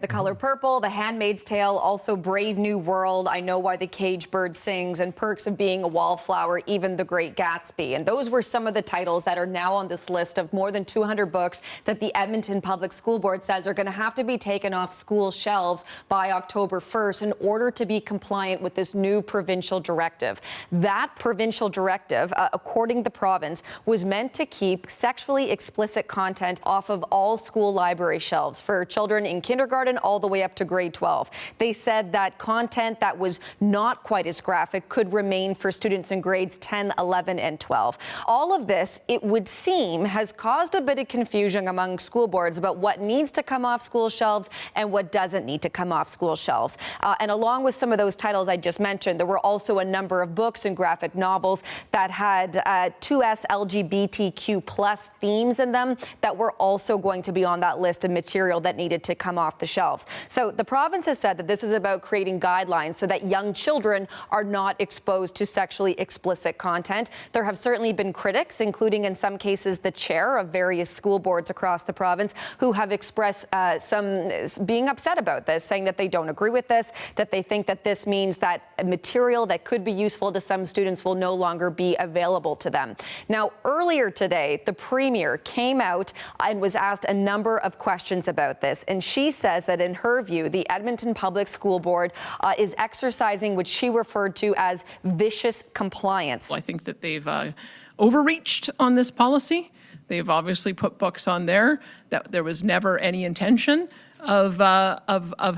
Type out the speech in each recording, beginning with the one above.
The Color Purple, The Handmaid's Tale, also Brave New World, I Know Why the Caged Bird Sings, and Perks of Being a Wallflower, even The Great Gatsby. And those were some of the titles that are now on this list of more than 200 books that the Edmonton Public School Board says are going to have to be taken off school shelves by October 1st in order to be compliant with this new provincial directive. That provincial directive, according to the province, was meant to keep sexually explicit content off of all school library shelves for children in kindergarten all the way up to grade 12. They said that content that was not quite as graphic could remain for students in grades 10, 11, and 12. All of this, it would seem, has caused a bit of confusion among school boards about what needs to come off school shelves and what doesn't need to come off school shelves. And along with some of those titles I just mentioned, there were also a number of books and graphic novels that had 2S LGBTQ plus themes in them that were also going to be on that list of material that needed to come off the shelves. So the province has said that this is about creating guidelines so that young children are not exposed to sexually explicit content. There have certainly been critics, including in some cases the chair of various school boards across the province, who have expressed some being upset about this, saying that they don't agree with this, that they think that this means that material that could be useful to some students will no longer be available to them. Now, earlier today, the Premier came out and was asked a number of questions about this, and she says that in her view, the Edmonton Public School Board is exercising what she referred to as vicious compliance. I think that they've overreached on this policy. They've obviously put books on there that there was never any intention of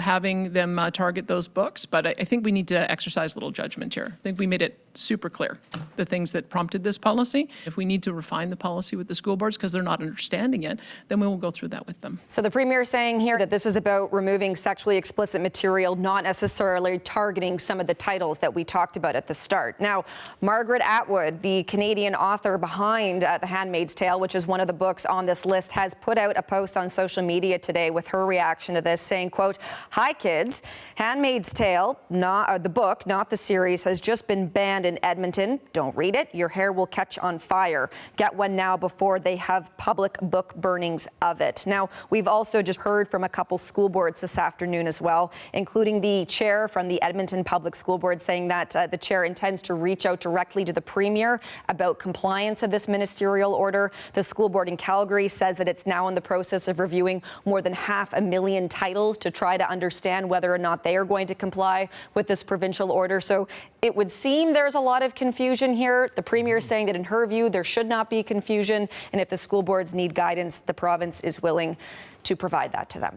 having them target those books. But I think we need to exercise a little judgment here. I think we made it super clear, the things that prompted this policy. If we need to refine the policy with the school boards because they're not understanding it, then we will go through that with them. So the Premier is saying here that this is about removing sexually explicit material, not necessarily targeting some of the titles that we talked about at the start. Now, Margaret Atwood, the Canadian author behind The Handmaid's Tale, which is one of the books on this list, has put out a post on social media today with her reaction to this, saying, quote, "Hi kids, Handmaid's Tale, the book, not the series, has just been banned in Edmonton. Don't read it. Your hair will catch on fire. Get one now before they have public book burnings of it." Now, we've also just heard from a couple school boards this afternoon as well, including the chair from the Edmonton Public School Board, saying that the chair intends to reach out directly to the Premier about compliance of this ministerial order. The school board in Calgary says that it's now in the process of reviewing more than 500,000 titles to try to understand whether or not they are going to comply with this provincial order. So it would seem there's a lot of confusion here. The Premier is saying that in her view, there should not be confusion. And if the school boards need guidance, the province is willing to provide that to them.